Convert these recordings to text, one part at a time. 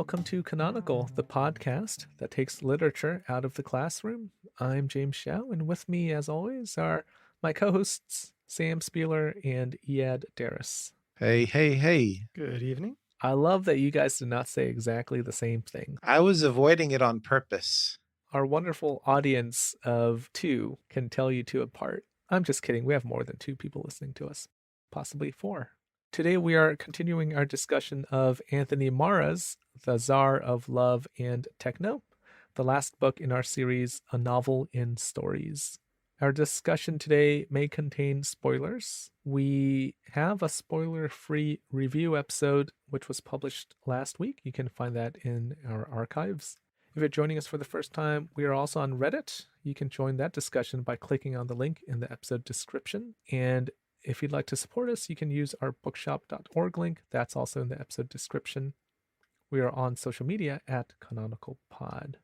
welcome to Canonical, the podcast that takes literature out of the classroom. I'm James Shao, and with me, as always, are my co-hosts, Sam Spieler and Iad Darris. Hey, hey, hey. Good evening. I love that you guys did not say exactly the same thing. I was avoiding it on purpose. Our wonderful audience of two can tell you two apart. I'm just kidding. We have more than two people listening to us, possibly four. Today we are continuing our discussion of Anthony Marra's The Tsar of Love and Techno, the last book in our series, A Novel in Stories. Our discussion today may contain spoilers. We have a spoiler-free review episode, which was published last week. You can find that in our archives. If you're joining us for the first time, we are also on Reddit. You can join that discussion by clicking on the link in the episode description. And if you'd like to support us, you can use our bookshop.org link. That's also in the episode description. We are on social media at Canonical Pod.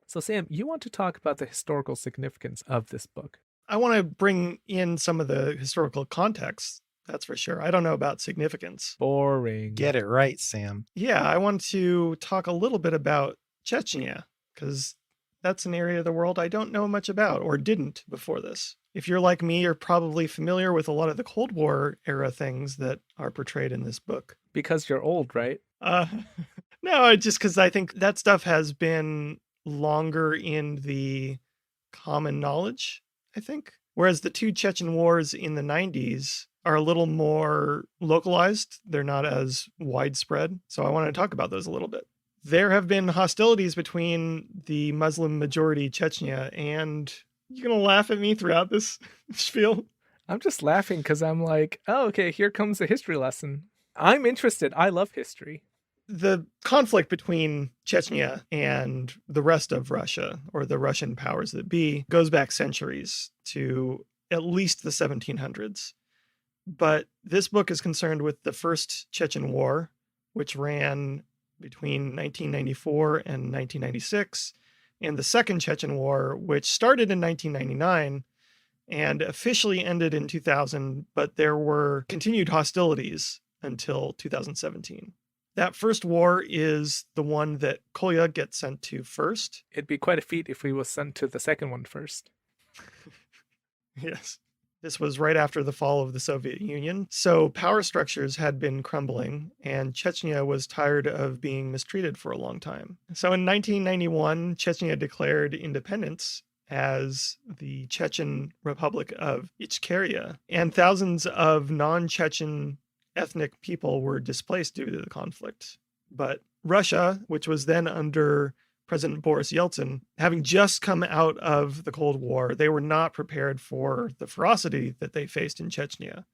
So Sam, you want to talk about the historical significance of this book. I want to bring in some of the historical context, that's for sure. I don't know about significance. Boring. Get it right, Sam. Yeah, I want to talk a little bit about Chechnya, because that's an area of the world I don't know much about, or didn't before this. If you're like me, you're probably familiar with a lot of the Cold War era things that are portrayed in this book. Because you're old, right? No, just because I think that stuff has been longer in the common knowledge, I think. Whereas the two Chechen wars in the 90s are a little more localized. They're not as widespread. So I want to talk about those a little bit. There have been hostilities between the Muslim majority Chechnya and... You gonna laugh at me throughout this spiel? I'm just laughing because I'm like, oh, okay, here comes a history lesson. I'm interested. I love history. The conflict between Chechnya and the rest of Russia, or the Russian powers that be, goes back centuries to at least the 1700s. But this book is concerned with the First Chechen War, which ran between 1994 and 1996, and the Second Chechen War, which started in 1999 and officially ended in 2000, but there were continued hostilities until 2017. That first war is the one that Kolya gets sent to first. It'd be quite a feat if we was sent to the second one first. Yes. This was right after the fall of the Soviet Union. So power structures had been crumbling, and Chechnya was tired of being mistreated for a long time. So in 1991, Chechnya declared independence as the Chechen Republic of Ichkeria, and thousands of non-Chechen ethnic people were displaced due to the conflict. But Russia, which was then under President Boris Yeltsin, having just come out of the Cold War, they were not prepared for the ferocity that they faced in Chechnya,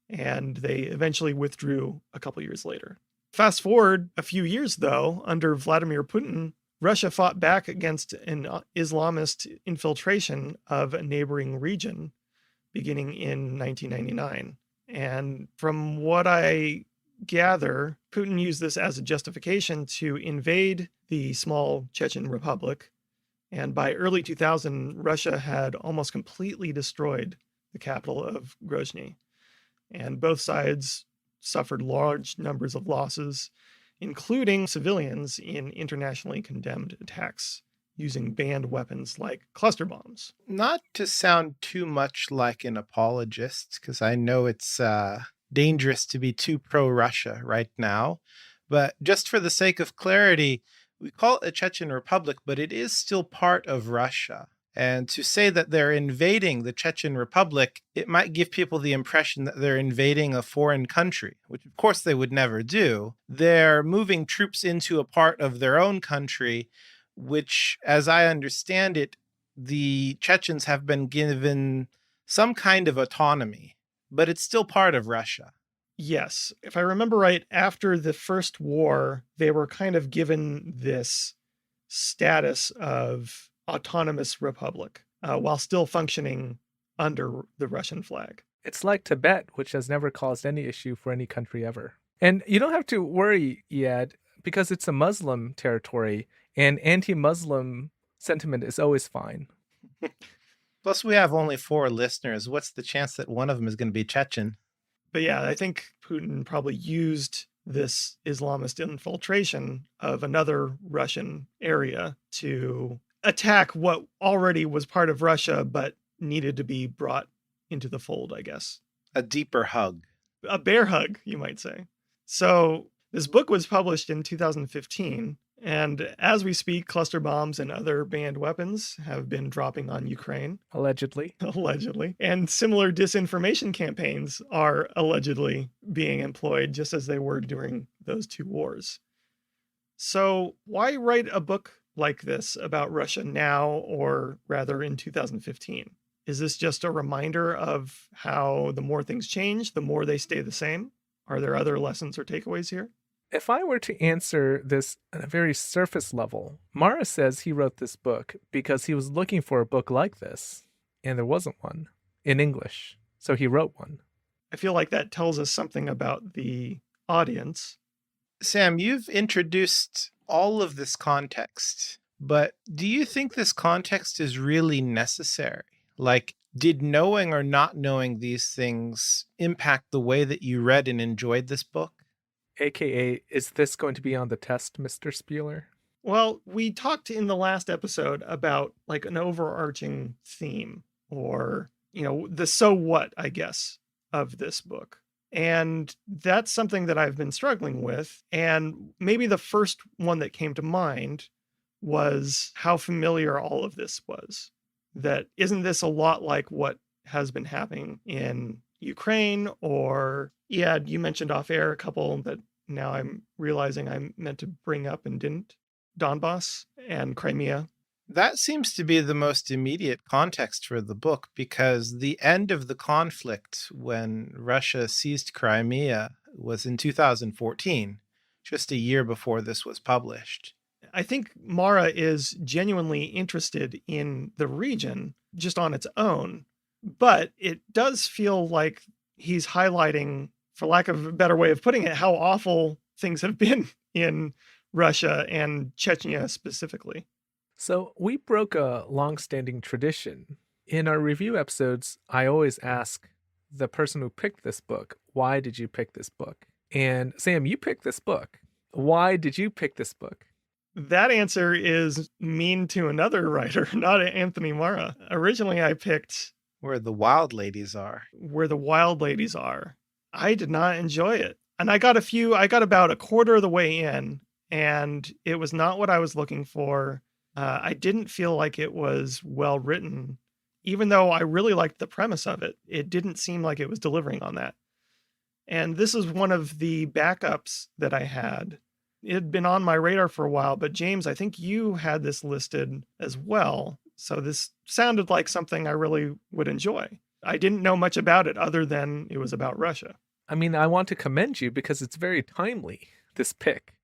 and they eventually withdrew a couple years later. Fast forward a few years, though, under Vladimir Putin, Russia fought back against an Islamist infiltration of a neighboring region beginning in 1999. And from what I gather, Putin used this as a justification to invade the small Chechen Republic. And by early 2000, Russia had almost completely destroyed the capital of Grozny. And both sides suffered large numbers of losses, including civilians in internationally condemned attacks using banned weapons like cluster bombs. Not to sound too much like an apologist, because I know it's dangerous to be too pro-Russia right now, but just for the sake of clarity, we call it a Chechen Republic, but it is still part of Russia. And to say that they're invading the Chechen Republic, it might give people the impression that they're invading a foreign country, which of course they would never do. They're moving troops into a part of their own country, which, as I understand it, the Chechens have been given some kind of autonomy, but it's still part of Russia. Yes. If I remember right, after the first war, they were kind of given this status of autonomous republic while still functioning under the Russian flag. It's like Tibet, which has never caused any issue for any country ever. And you don't have to worry, Iad, because it's a Muslim territory, and anti-Muslim sentiment is always fine. Plus, we have only 4 listeners. What's the chance that one of them is going to be Chechen? But yeah, I think Putin probably used this Islamist infiltration of another Russian area to attack what already was part of Russia but needed to be brought into the fold, I guess. A deeper hug. A bear hug, you might say. So this book was published in 2015, and as we speak, cluster bombs and other banned weapons have been dropping on Ukraine. Allegedly. Allegedly. And similar disinformation campaigns are allegedly being employed, just as they were during those two wars. So why write a book like this about Russia now, or rather in 2015? Is this just a reminder of how the more things change, the more they stay the same? Are there other lessons or takeaways here? If I were to answer this at a very surface level, Marra says he wrote this book because he was looking for a book like this, and there wasn't one in English, so he wrote one. I feel like that tells us something about the audience. Sam, you've introduced all of this context, but do you think this context is really necessary? Like, did knowing or not knowing these things impact the way that you read and enjoyed this book? AKA, is this going to be on the test, Mr. Spieler? Well, we talked in the last episode about like an overarching theme, or, the so what, I guess, of this book. And that's something that I've been struggling with. And maybe the first one that came to mind was how familiar all of this was. That isn't this a lot like what has been happening in Ukraine? Or, yeah, you mentioned off air a couple that now I'm realizing I meant to bring up and didn't. Donbass and Crimea. That seems to be the most immediate context for the book, because the end of the conflict when Russia seized Crimea was in 2014, just a year before this was published. I think Marra is genuinely interested in the region just on its own, but it does feel like he's highlighting, for lack of a better way of putting it, how awful things have been in Russia and Chechnya specifically. So we broke a long-standing tradition. In our review episodes, I always ask the person who picked this book, why did you pick this book? And Sam, you picked this book. Why did you pick this book? That answer is mean to another writer, not Anthony Marra. Originally, I picked Where the Wild Ladies Are. Where the Wild Ladies Are. I did not enjoy it. And I got about a quarter of the way in, and it was not what I was looking for. I didn't feel like it was well written. Even though I really liked the premise of it, it didn't seem like it was delivering on that. And this is one of the backups that I had. It had been on my radar for a while, but James, I think you had this listed as well. So this sounded like something I really would enjoy. I didn't know much about it other than it was about Russia. I mean, I want to commend you because it's very timely, this pick.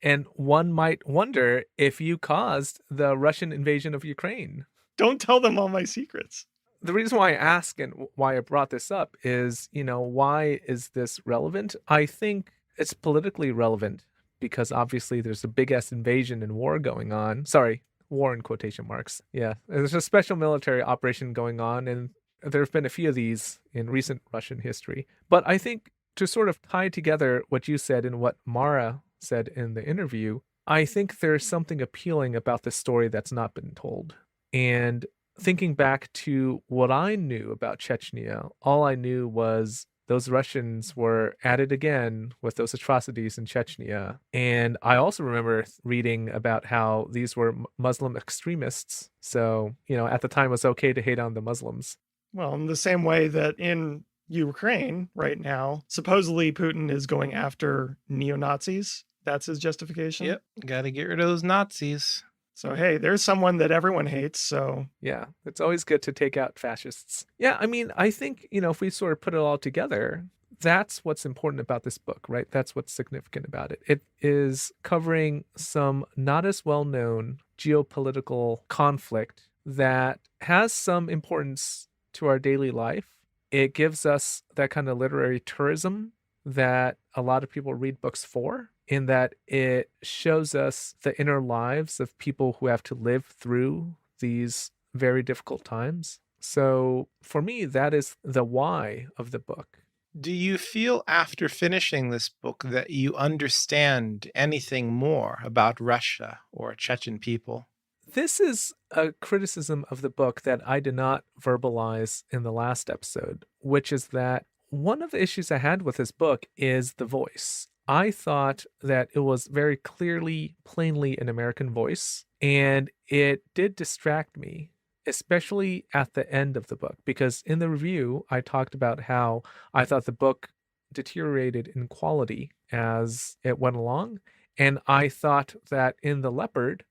And one might wonder if you caused the Russian invasion of Ukraine. Don't tell them all my secrets. The reason why I ask and why I brought this up is, why is this relevant? I think it's politically relevant because obviously there's a big-ass invasion and war going on. Sorry, war in quotation marks. Yeah, there's a special military operation going on, and there have been a few of these in recent Russian history. But I think to sort of tie together what you said and what Marra said in the interview, I think there's something appealing about this story that's not been told. And thinking back to what I knew about Chechnya, all I knew was those Russians were at it again with those atrocities in Chechnya. And I also remember reading about how these were Muslim extremists. So, at the time it was okay to hate on the Muslims. Well, in the same way that in Ukraine right now, supposedly Putin is going after neo-Nazis. That's his justification. Yep, got to get rid of those Nazis. So, hey, there's someone that everyone hates, so... Yeah, it's always good to take out fascists. Yeah, I mean, I think, if we sort of put it all together, that's what's important about this book, right? That's what's significant about it. It is covering some not as well-known geopolitical conflict that has some importance to our daily life. It gives us that kind of literary tourism that a lot of people read books for, in that it shows us the inner lives of people who have to live through these very difficult times. So for me, that is the why of the book. Do you feel after finishing this book that you understand anything more about Russia or Chechen people? This is a criticism of the book that I did not verbalize in the last episode, which is that one of the issues I had with this book is the voice. I thought that it was very clearly, plainly an American voice, and it did distract me, especially at the end of the book, because in the review, I talked about how I thought the book deteriorated in quality as it went along. And I thought that in The Leopard,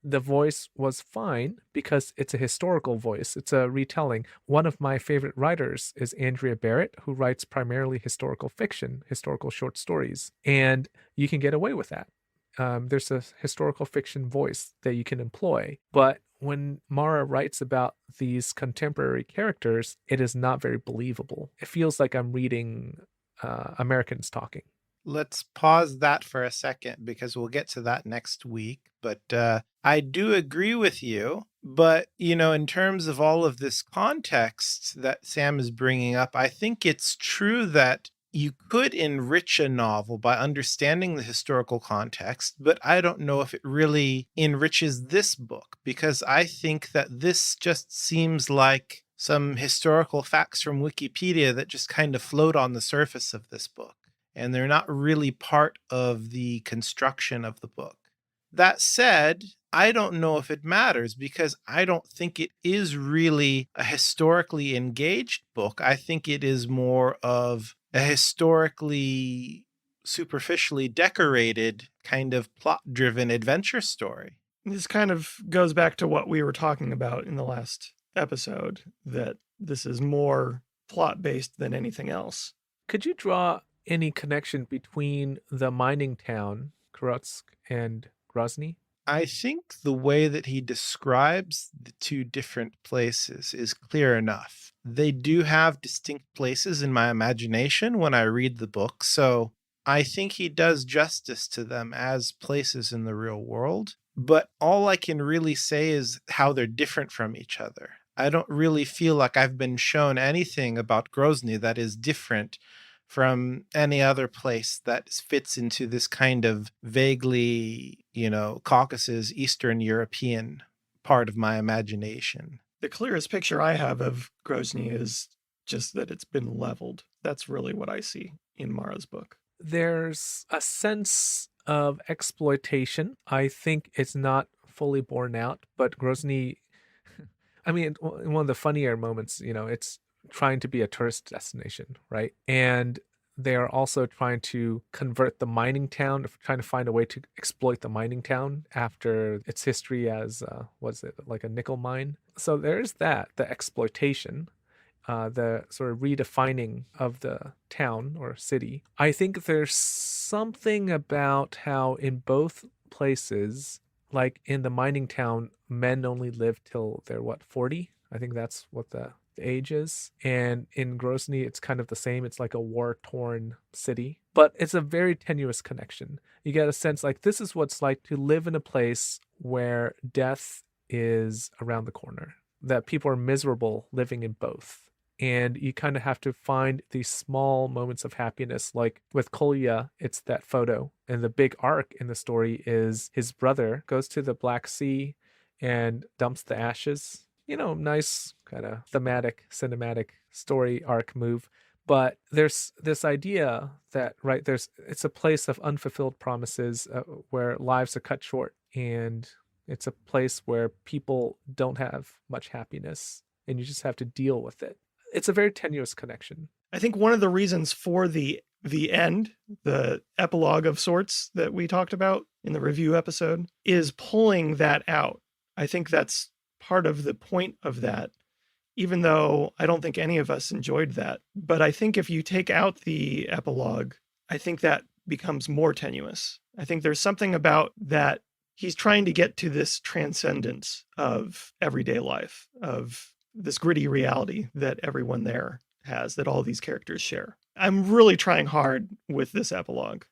the voice was fine because it's a historical voice. It's a retelling. One of my favorite writers is Andrea Barrett, who writes primarily historical fiction, historical short stories. And you can get away with that. There's a historical fiction voice that you can employ. But when Marra writes about these contemporary characters, it is not very believable. It feels like I'm reading Americans talking. Let's pause that for a second because we'll get to that next week. But I do agree with you. But, in terms of all of this context that Sam is bringing up, I think it's true that you could enrich a novel by understanding the historical context, but I don't know if it really enriches this book because I think that this just seems like some historical facts from Wikipedia that just kind of float on the surface of this book, and they're not really part of the construction of the book. That said, I don't know if it matters because I don't think it is really a historically engaged book. I think it is more of a historically superficially decorated kind of plot-driven adventure story. This kind of goes back to what we were talking about in the last episode, that this is more plot-based than anything else. Could you draw any connection between the mining town, Krusk and Grozny? I think the way that he describes the two different places is clear enough. They do have distinct places in my imagination when I read the book, so I think he does justice to them as places in the real world. But all I can really say is how they're different from each other. I don't really feel like I've been shown anything about Grozny that is different from any other place that fits into this kind of vaguely, Caucasus, Eastern European part of my imagination. The clearest picture I have of Grozny is just that it's been leveled. That's really what I see in Marra's book. There's a sense of exploitation. I think it's not fully borne out, but Grozny, I mean, in one of the funnier moments, it's trying to be a tourist destination, right? And they are also trying to convert the mining town, trying to find a way to exploit the mining town after its history as, was it like a nickel mine? So there's that, the exploitation, the sort of redefining of the town or city. I think there's something about how in both places, like in the mining town, men only live till they're 40? I think that's what the age is. And in Grozny, it's kind of the same. It's like a war-torn city, but it's a very tenuous connection. You get a sense like this is what it's like to live in a place where death is around the corner, that people are miserable living in both. And you kind of have to find these small moments of happiness. Like with Kolya, it's that photo. And the big arc in the story is his brother goes to the Black Sea and dumps the ashes. Nice kind of thematic, cinematic story arc move. But there's this idea that, right, it's a place of unfulfilled promises where lives are cut short. And it's a place where people don't have much happiness and you just have to deal with it. It's a very tenuous connection. I think one of the reasons for the end, the epilogue of sorts that we talked about in the review episode, is pulling that out. I think that's part of the point of that, even though I don't think any of us enjoyed that. But I think if you take out the epilogue, I think that becomes more tenuous. I think there's something about that he's trying to get to this transcendence of everyday life, of this gritty reality that everyone there has, that all these characters share. I'm really trying hard with this epilogue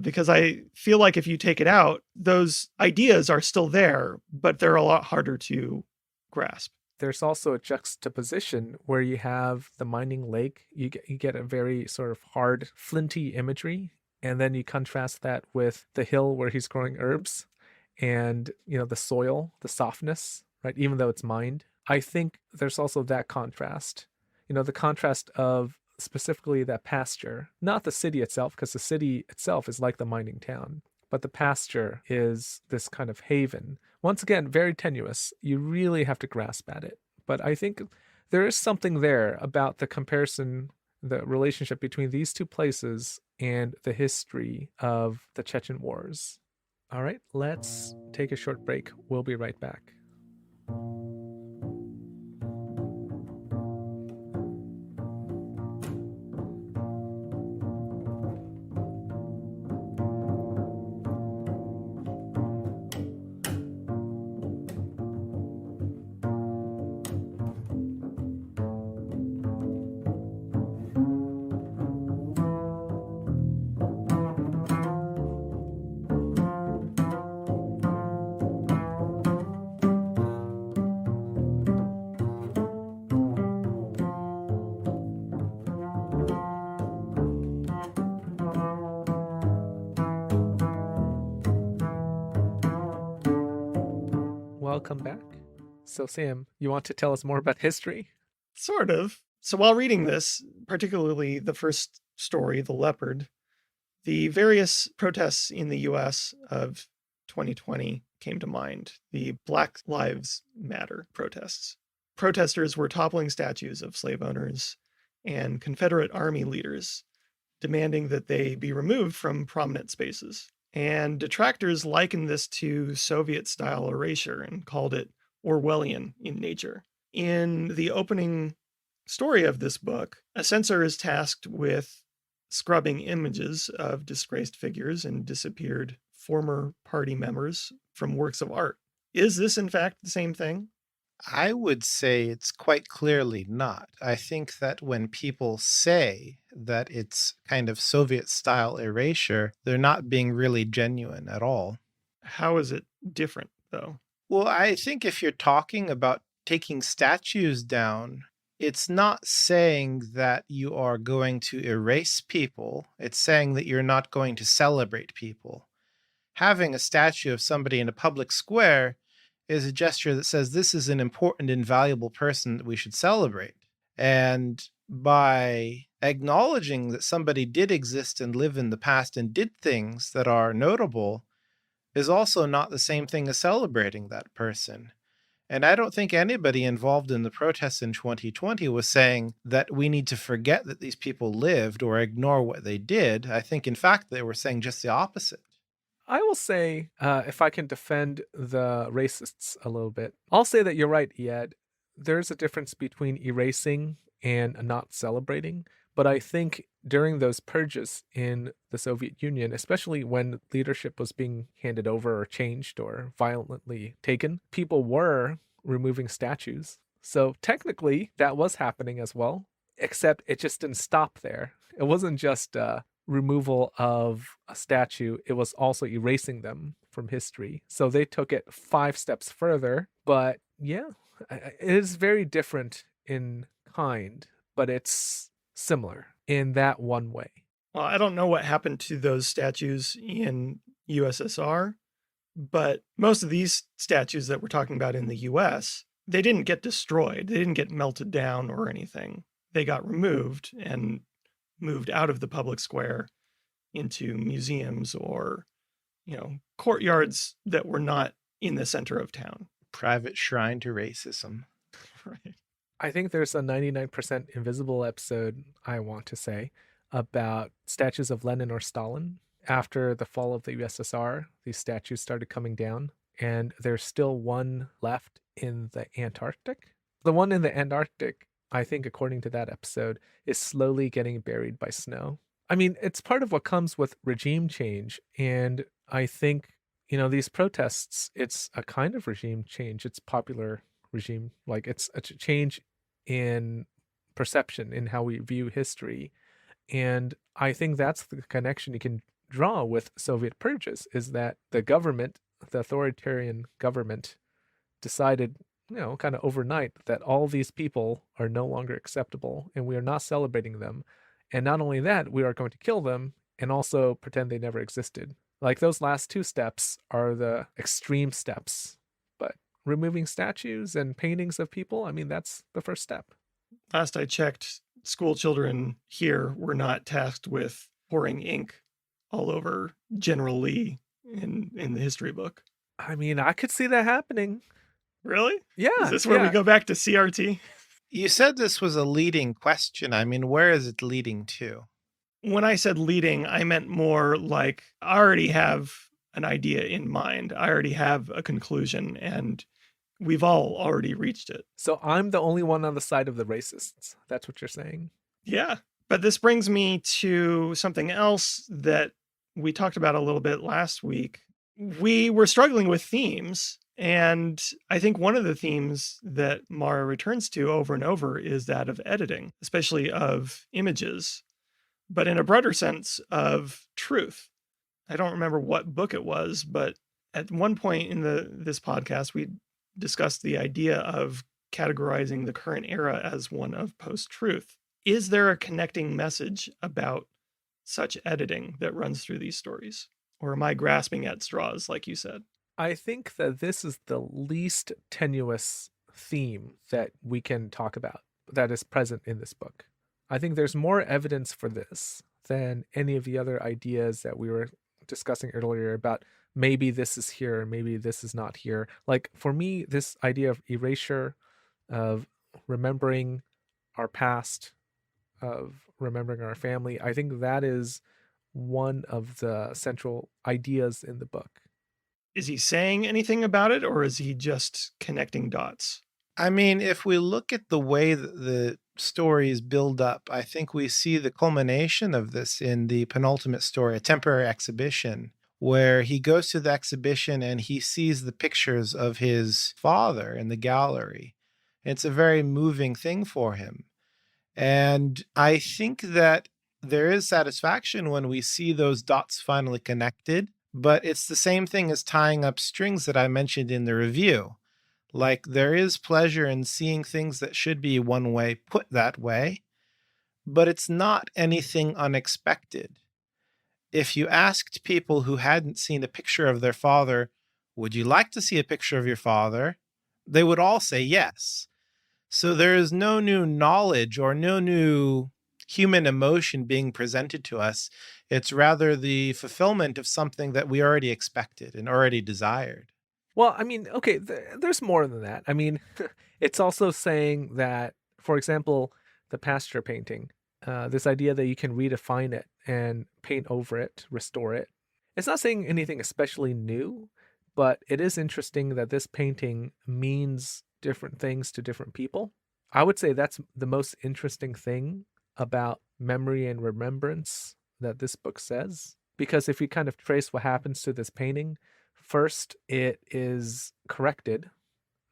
because I feel like if you take it out, those ideas are still there, but they're a lot harder to grasp. there's also a juxtaposition where you have the mining lake. You get a very sort of hard, flinty imagery, and then you contrast that with the hill where he's growing herbs, and the soil, the softness, right? Even though it's mined, I think there's also that contrast. The contrast of specifically that pasture, not the city itself, because the city itself is like the mining town, but the pasture is this kind of haven. Once again, very tenuous. You really have to grasp at it. But I think there is something there about the comparison, the relationship between these two places and the history of the Chechen Wars. All right, let's take a short break. We'll be right back. Welcome back. So, Sam, you want to tell us more about history? Sort of. So while reading this, particularly the first story, The Leopard, the various protests in the US of 2020 came to mind. The Black Lives Matter protests. Protesters were toppling statues of slave owners and Confederate army leaders, demanding that they be removed from prominent spaces. And detractors likened this to Soviet-style erasure and called it Orwellian in nature. In the opening story of this book, a censor is tasked with scrubbing images of disgraced figures and disappeared former party members from works of art. Is this, in fact, the same thing? I would say it's quite clearly not. I think that when people say that it's kind of Soviet-style erasure, they're not being really genuine at all. How is it different, though? Well, I think if you're talking about taking statues down, it's not saying that you are going to erase people. It's saying that you're not going to celebrate people. Having a statue of somebody in a public square is a gesture that says this is an important and valuable person that we should celebrate. And by acknowledging that somebody did exist and live in the past and did things that are notable is also not the same thing as celebrating that person. And I don't think anybody involved in the protests in 2020 was saying that we need to forget that these people lived or ignore what they did. I think, in fact, they were saying just the opposite. I will say, if I can defend the racists a little bit, I'll say that you're right, Ed. There's a difference between erasing and not celebrating. But I think during those purges in the Soviet Union, especially when leadership was being handed over or changed or violently taken, people were removing statues. So technically, that was happening as well, except it just didn't stop there. It wasn't just removal of a statue, it was also erasing them from history. So they took it 5 steps further. But yeah, it is very different in kind, but it's similar in that one way. Well, I don't know what happened to those statues in USSR, but most of these statues that we're talking about in the US, they didn't get destroyed. They didn't get melted down or anything. They got removed and moved out of the public square into museums or, courtyards that were not in the center of town. Private shrine to racism. Right. I think there's a 99% Invisible episode, I want to say, about statues of Lenin or Stalin. After the fall of the USSR, these statues started coming down, and there's still one left in the Antarctic. The one in the Antarctic, I think, according to that episode, is slowly getting buried by snow. I mean, it's part of what comes with regime change, and I think, these protests, it's a kind of regime change. It's popular regime, like it's a change in perception in how we view history. And I think that's the connection you can draw with Soviet purges, is that the government, the authoritarian government, decided kind of overnight that all these people are no longer acceptable and we are not celebrating them. And not only that, we are going to kill them and also pretend they never existed. Like those last two steps are the extreme steps, but removing statues and paintings of people, I mean, that's the first step. Last I checked, school children here were not tasked with pouring ink all over General Lee in the history book. I mean, I could see that happening. Really? Yeah. Is this where we yeah. go back to CRT? You said this was a leading question. I mean, where is it leading to? When I said leading, I meant more like I already have an idea in mind. I already have a conclusion, and we've all already reached it. So I'm the only one on the side of the racists. That's what you're saying. Yeah. But this brings me to something else that we talked about a little bit last week. We were struggling with themes. And I think one of the themes that Marra returns to over and over is that of editing, especially of images, but in a broader sense of truth. I don't remember what book it was, but at one point in this podcast, we discussed the idea of categorizing the current era as one of post-truth. Is there a connecting message about such editing that runs through these stories? Or am I grasping at straws, like you said? I think that this is the least tenuous theme that we can talk about that is present in this book. I think there's more evidence for this than any of the other ideas that we were discussing earlier about maybe this is here, maybe this is not here. Like for me, this idea of erasure, of remembering our past, of remembering our family, I think that is one of the central ideas in the book. Is he saying anything about it, or is he just connecting dots? I mean, if we look at the way that the stories build up, I think we see the culmination of this in the penultimate story, A Temporary Exhibition, where he goes to the exhibition and he sees the pictures of his father in the gallery. It's a very moving thing for him. And I think that there is satisfaction when we see those dots finally connected, but it's the same thing as tying up strings that I mentioned in the review. Like there is pleasure in seeing things that should be one way put that way, but it's not anything unexpected. If you asked people who hadn't seen a picture of their father, would you like to see a picture of your father? They would all say yes. So there is no new knowledge or no new human emotion being presented to us. It's rather the fulfillment of something that we already expected and already desired. Well, I mean, okay, there's more than that. I mean, it's also saying that, for example, the pasture painting, this idea that you can redefine it and paint over it, restore it. It's not saying anything especially new, but it is interesting that this painting means different things to different people. I would say that's the most interesting thing about memory and remembrance that this book says. Because if you kind of trace what happens to this painting, first, it is corrected,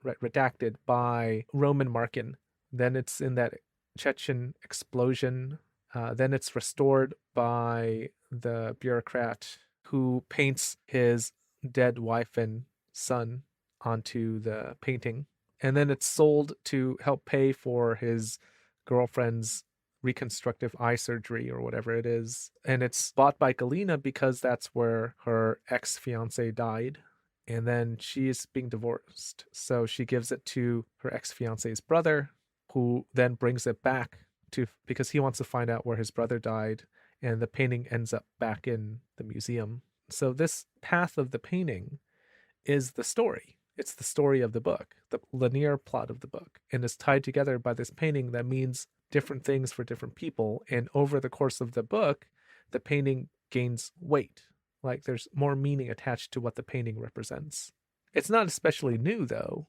redacted by Roman Markin. Then it's in that Chechen explosion. Then it's restored by the bureaucrat who paints his dead wife and son onto the painting. And then it's sold to help pay for his girlfriend's reconstructive eye surgery or whatever it is. And it's bought by Galina because that's where her ex-fiance died. And then she's being divorced. So she gives it to her ex-fiance's brother, who then brings it back to because he wants to find out where his brother died. And the painting ends up back in the museum. So this path of the painting is the story. It's the story of the book, the linear plot of the book, and is tied together by this painting that means different things for different people. And over the course of the book, the painting gains weight. Like there's more meaning attached to what the painting represents. It's not especially new, though.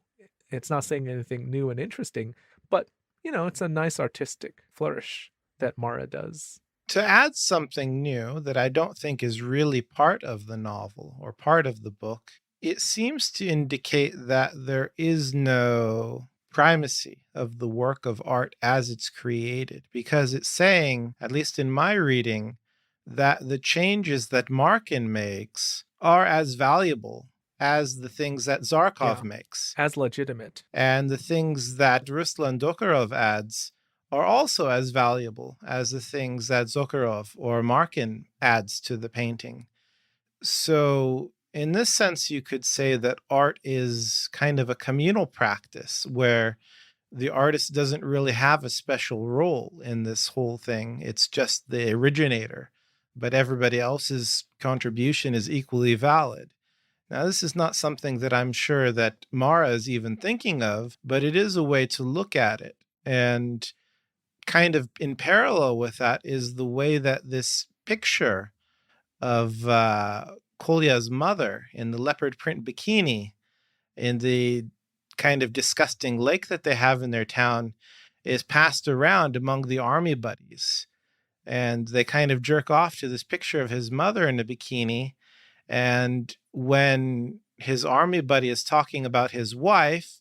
It's not saying anything new and interesting, but, it's a nice artistic flourish that Marra does. To add something new that I don't think is really part of the novel or part of the book, it seems to indicate that there is no primacy of the work of art as it's created, because it's saying, at least in my reading, that the changes that Markin makes are as valuable as the things that Zarkov Yeah. makes. As legitimate. And the things that Ruslan Dokharov adds are also as valuable as the things that Zakharov or Markin adds to the painting. So in this sense, you could say that art is kind of a communal practice where the artist doesn't really have a special role in this whole thing. It's just the originator, but everybody else's contribution is equally valid. Now, this is not something that I'm sure that Marra is even thinking of, but it is a way to look at it. And kind of in parallel with that is the way that this picture of Kolya's mother in the leopard print bikini in the kind of disgusting lake that they have in their town is passed around among the army buddies. And they kind of jerk off to this picture of his mother in a bikini. And when his army buddy is talking about his wife,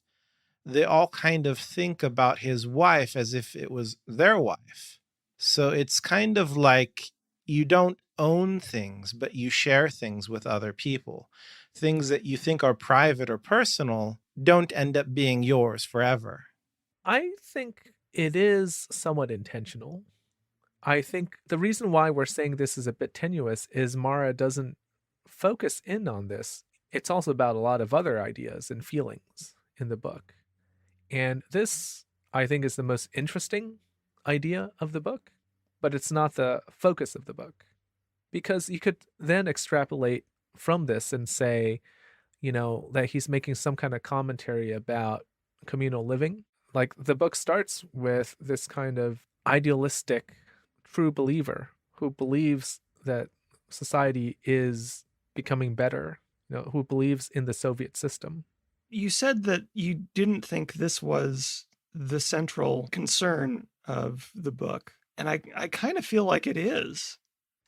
they all kind of think about his wife as if it was their wife. So it's kind of like you don't own things, but you share things with other people. Things that you think are private or personal don't end up being yours forever. I think it is somewhat intentional. I think the reason why we're saying this is a bit tenuous is Marra doesn't focus in on this. It's also about a lot of other ideas and feelings in the book. And this, I think, is the most interesting idea of the book, but it's not the focus of the book. Because you could then extrapolate from this and say, that he's making some kind of commentary about communal living. Like the book starts with this kind of idealistic true believer who believes that society is becoming better, who believes in the Soviet system. You said that you didn't think this was the central concern of the book, and I kind of feel like it is.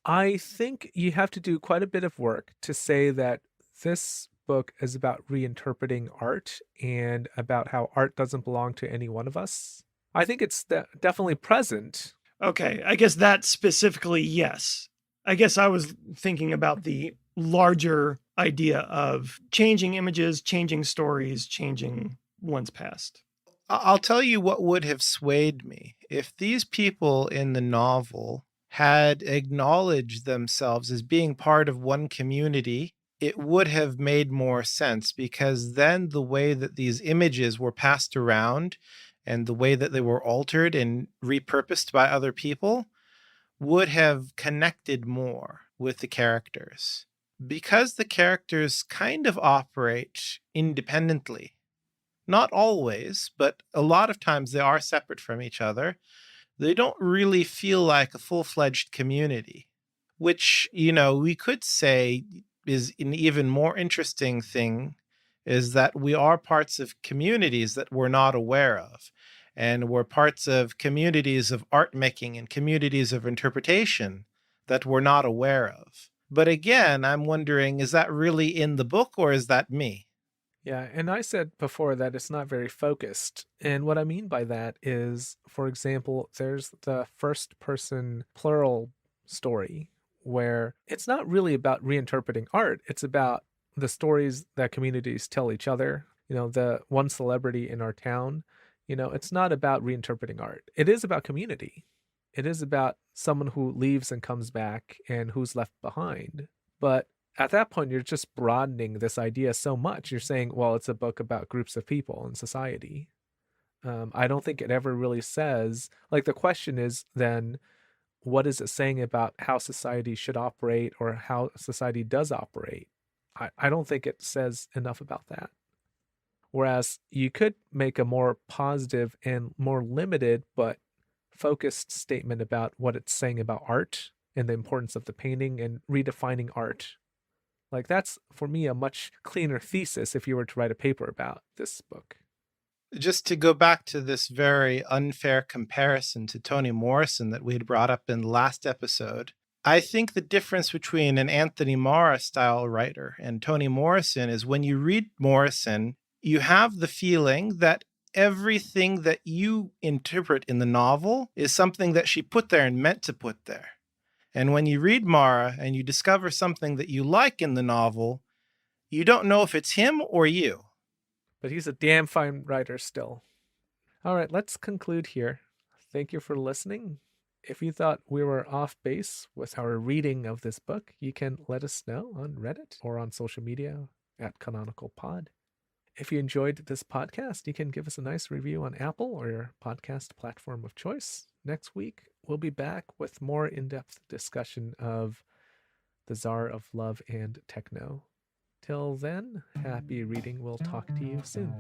I think you have to do quite a bit of work to say that this book is about reinterpreting art and about how art doesn't belong to any one of us. I think it's definitely present. Okay, I guess that specifically, yes. I guess I was thinking about the larger idea of changing images, changing stories, changing one's past. I'll tell you what would have swayed me. If these people in the novel had acknowledged themselves as being part of one community, it would have made more sense, because then the way that these images were passed around and the way that they were altered and repurposed by other people would have connected more with the characters. Because the characters kind of operate independently, not always, but a lot of times they are separate from each other, they don't really feel like a full-fledged community, which, we could say is an even more interesting thing, is that we are parts of communities that we're not aware of. And we're parts of communities of art making and communities of interpretation that we're not aware of. But again, I'm wondering, is that really in the book or is that me? Yeah, and I said before that it's not very focused. And what I mean by that is, for example, there's the first person plural story where it's not really about reinterpreting art. It's about the stories that communities tell each other. The one celebrity in our town, it's not about reinterpreting art. It is about community. It is about someone who leaves and comes back and who's left behind. But at that point, you're just broadening this idea so much. You're saying, well, it's a book about groups of people in society. I don't think it ever really says, like, the question is then, what is it saying about how society should operate or how society does operate? I don't think it says enough about that. Whereas you could make a more positive and more limited but focused statement about what it's saying about art and the importance of the painting and redefining art. Like, that's, for me, a much cleaner thesis if you were to write a paper about this book. Just to go back to this very unfair comparison to Toni Morrison that we had brought up in the last episode, I think the difference between an Anthony Marra style writer and Toni Morrison is when you read Morrison, you have the feeling that everything that you interpret in the novel is something that she put there and meant to put there. And when you read Marra and you discover something that you like in the novel, You don't know if it's him or you. But he's a damn fine writer still. All right, let's conclude here. Thank you for listening. If you thought we were off base with our reading of this book, you can let us know on Reddit or on social media at Canonical Pod. If you enjoyed this podcast, you can give us a nice review on Apple or your podcast platform of choice. Next week, we'll be back with more in-depth discussion of the Tsar of Love and Techno. Till then, happy reading. We'll talk to you soon.